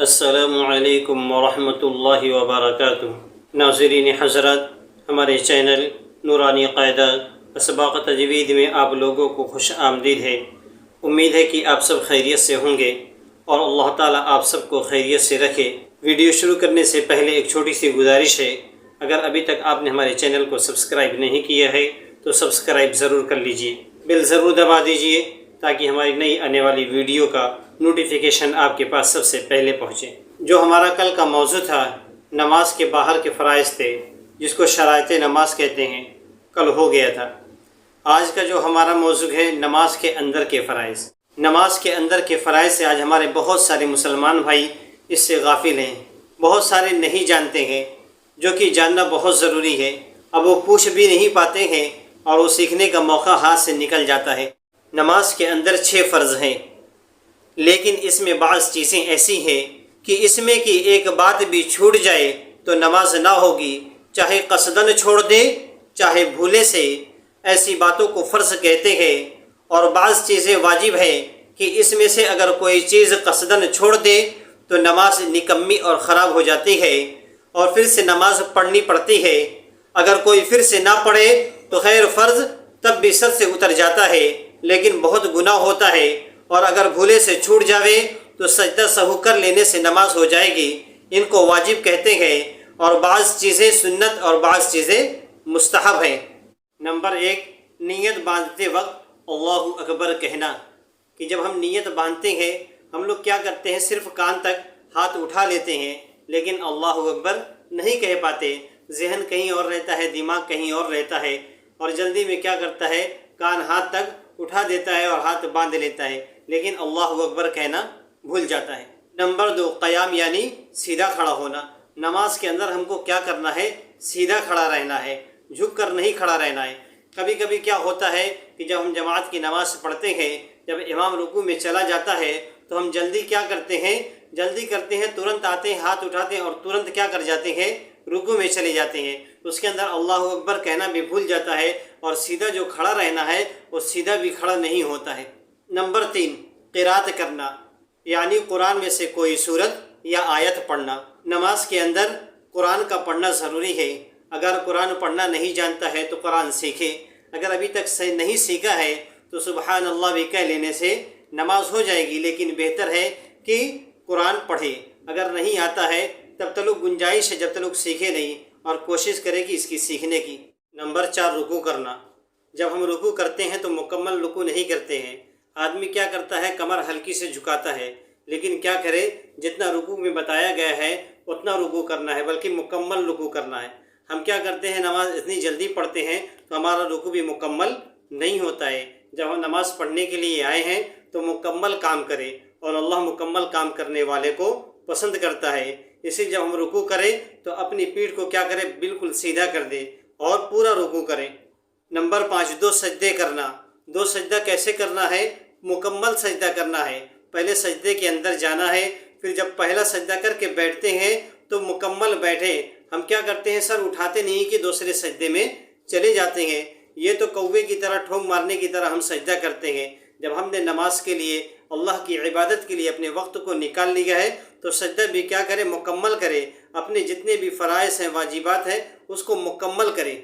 السلام علیکم ورحمۃ اللہ وبرکاتہ۔ ناظرین حضرات، ہمارے چینل نورانی قاعدہ اسباق تجوید میں آپ لوگوں کو خوش آمدید ہے۔ امید ہے کہ آپ سب خیریت سے ہوں گے اور اللہ تعالیٰ آپ سب کو خیریت سے رکھے۔ ویڈیو شروع کرنے سے پہلے ایک چھوٹی سی گزارش ہے، اگر ابھی تک آپ نے ہمارے چینل کو سبسکرائب نہیں کیا ہے تو سبسکرائب ضرور کر لیجئے، بیل ضرور دبا دیجئے تاکہ ہماری نئی آنے والی ویڈیو کا نوٹیفیکیشن آپ کے پاس سب سے پہلے پہنچے۔ جو ہمارا کل کا موضوع تھا نماز کے باہر کے فرائض تھے، جس کو شرائط نماز کہتے ہیں، کل ہو گیا تھا۔ آج کا جو ہمارا موضوع ہے نماز کے اندر کے فرائض۔ نماز کے اندر کے فرائض سے آج ہمارے بہت سارے مسلمان بھائی اس سے غافل ہیں، بہت سارے نہیں جانتے ہیں، جو کہ جاننا بہت ضروری ہے۔ اب وہ پوچھ بھی نہیں پاتے ہیں اور وہ سیکھنے کا موقع ہاتھ سے نکل جاتا ہے۔ نماز کے اندر 6 فرض ہیں، لیکن اس میں بعض چیزیں ایسی ہیں کہ اس میں کی ایک بات بھی چھوٹ جائے تو نماز نہ ہوگی، چاہے قصدن چھوڑ دے چاہے بھولے سے، ایسی باتوں کو فرض کہتے ہیں۔ اور بعض چیزیں واجب ہیں کہ اس میں سے اگر کوئی چیز قصدن چھوڑ دے تو نماز نکمی اور خراب ہو جاتی ہے اور پھر سے نماز پڑھنی پڑتی ہے۔ اگر کوئی پھر سے نہ پڑھے تو خیر فرض تب بھی سر سے اتر جاتا ہے، لیکن بہت گناہ ہوتا ہے۔ اور اگر بھولے سے چھوٹ جاوے تو سجدہ سہو کر لینے سے نماز ہو جائے گی۔ ان کو واجب کہتے ہیں، اور بعض چیزیں سنت اور بعض چیزیں مستحب ہیں۔ نمبر 1، نیت باندھتے وقت اللہ اکبر کہنا، کہ جب ہم نیت باندھتے ہیں ہم لوگ کیا کرتے ہیں، صرف کان تک ہاتھ اٹھا لیتے ہیں لیکن اللہ اکبر نہیں کہہ پاتے۔ ذہن کہیں اور رہتا ہے، دماغ کہیں اور رہتا ہے، اور جلدی میں کیا کرتا ہے، کان ہاتھ تک اٹھا دیتا ہے اور ہاتھ باندھ لیتا ہے، لیکن اللہ اکبر کہنا بھول جاتا ہے۔ نمبر 2، قیام یعنی سیدھا کھڑا ہونا۔ نماز کے اندر ہم کو کیا کرنا ہے، سیدھا کھڑا رہنا ہے، جھک کر نہیں کھڑا رہنا ہے۔ کبھی کبھی کیا ہوتا ہے کہ جب ہم جماعت کی نماز پڑھتے ہیں، جب امام رکوع میں چلا جاتا ہے تو ہم جلدی کیا کرتے ہیں، ترنت آتے ہیں، ہاتھ اٹھاتے ہیں اور ترنت کیا کر جاتے ہیں، رکوع میں چلے جاتے ہیں۔ اس کے اندر اللہ اکبر کہنا بھی بھول جاتا ہے، اور سیدھا جو کھڑا رہنا ہے وہ سیدھا بھی کھڑا نہیں ہوتا ہے۔ نمبر 3، قرات کرنا، یعنی قرآن میں سے کوئی سورت یا آیت پڑھنا۔ نماز کے اندر قرآن کا پڑھنا ضروری ہے۔ اگر قرآن پڑھنا نہیں جانتا ہے تو قرآن سیکھے، اگر ابھی تک نہیں سیکھا ہے تو سبحان اللہ بھی کہہ لینے سے نماز ہو جائے گی، لیکن بہتر ہے کہ قرآن پڑھے۔ اگر نہیں آتا ہے تب تک گنجائش ہے جب تک سیکھے نہیں، اور کوشش کرے کہ اس کی سیکھنے کی۔ نمبر 4، رکوع کرنا۔ جب ہم رکوع کرتے ہیں تو مکمل رکوع نہیں کرتے ہیں۔ آدمی کیا کرتا ہے، کمر ہلکی سے جھکاتا ہے، لیکن کیا کرے، جتنا رکوع میں بتایا گیا ہے اتنا رکوع کرنا ہے، بلکہ مکمل رکوع کرنا ہے۔ ہم کیا کرتے ہیں، نماز اتنی جلدی پڑھتے ہیں تو ہمارا رکوع بھی مکمل نہیں ہوتا ہے۔ جب ہم نماز پڑھنے کے لیے آئے ہیں تو مکمل کام کریں، اور اللہ مکمل کام کرنے والے کو پسند کرتا ہے۔ اسی جب ہم رکوع کریں تو اپنی پیٹھ کو کیا کریں، بالکل سیدھا کر دیں اور پورا رکوع کریں۔ نمبر 5، 2 سجدے کرنا۔ 2 سجدہ کیسے کرنا ہے، مکمل سجدہ کرنا ہے۔ پہلے سجدے کے اندر جانا ہے، پھر جب پہلا سجدہ کر کے بیٹھتے ہیں تو مکمل بیٹھیں۔ ہم کیا کرتے ہیں، سر اٹھاتے نہیں کہ دوسرے سجدے میں چلے جاتے ہیں۔ یہ تو کوے کی طرح ٹھونگ مارنے کی طرح ہم سجدہ کرتے ہیں۔ جب ہم نے نماز کے لیے، اللہ کی عبادت کے لیے اپنے وقت کو نکال لیا ہے تو سجدہ بھی کیا کرے، مکمل کرے۔ اپنے جتنے بھی فرائض ہیں، واجبات ہیں، اس کو مکمل کرے۔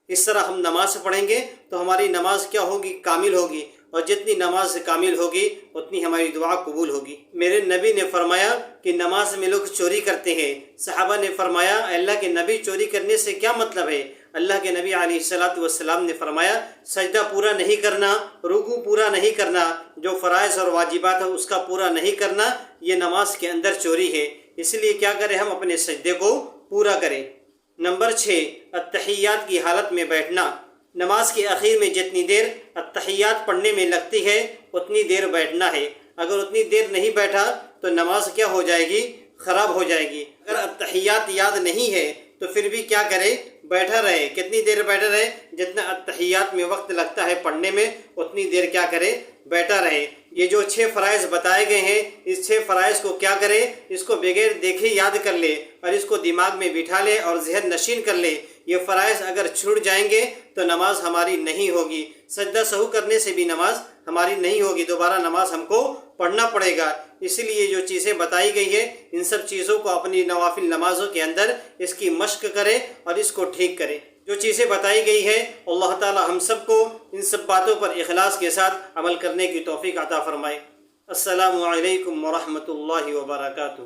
اس طرح ہم نماز پڑھیں گے تو ہماری نماز کیا ہوگی، کامل ہوگی، اور جتنی نماز کامل ہوگی اتنی ہماری دعا قبول ہوگی۔ میرے نبی نے فرمایا کہ نماز میں لوگ چوری کرتے ہیں۔ صحابہ نے فرمایا، اللہ کے نبی چوری کرنے سے کیا مطلب ہے؟ اللہ کے نبی علیہ السلام نے فرمایا، سجدہ پورا نہیں کرنا، رکوع پورا نہیں کرنا، جو فرائض اور واجبات ہے اس کا پورا نہیں کرنا، یہ نماز کے اندر چوری ہے۔ اس لیے کیا کریں، ہم اپنے سجدے کو پورا کریں۔ نمبر 6، التحیات کی حالت میں بیٹھنا۔ نماز کے اخیر میں جتنی دیر التحیات پڑھنے میں لگتی ہے اتنی دیر بیٹھنا ہے۔ اگر اتنی دیر نہیں بیٹھا تو نماز کیا ہو جائے گی، خراب ہو جائے گی۔ اگر التحیات یاد نہیں ہے تو پھر بھی کیا کرے، بیٹھا رہے۔ کتنی دیر بیٹھا رہے، جتنا التحیات میں وقت لگتا ہے پڑھنے میں اتنی دیر کیا کرے، بیٹھا رہے۔ یہ جو 6 فرائض بتائے گئے ہیں، اس 6 فرائض کو کیا کرے؟ اس کو بغیر دیکھے یاد کر لے اور اس کو دماغ میں بٹھا لے اور ذہن نشین کر لے۔ یہ فرائض اگر چھوٹ جائیں گے تو نماز ہماری نہیں ہوگی، سجدہ سہو کرنے سے بھی نماز ہماری نہیں ہوگی، دوبارہ نماز ہم کو پڑھنا پڑے گا۔ اسی لیے جو چیزیں بتائی گئی ہے ان سب چیزوں کو اپنی نوافل نمازوں کے اندر اس کی مشق کرے اور اس کو ٹھیک کرے۔ جو چیزیں بتائی گئی ہے اللہ تعالی ہم سب کو ان سب باتوں پر اخلاص کے ساتھ عمل کرنے کی توفیق عطا فرمائے۔ السلام علیکم ورحمۃ اللہ وبرکاتہ۔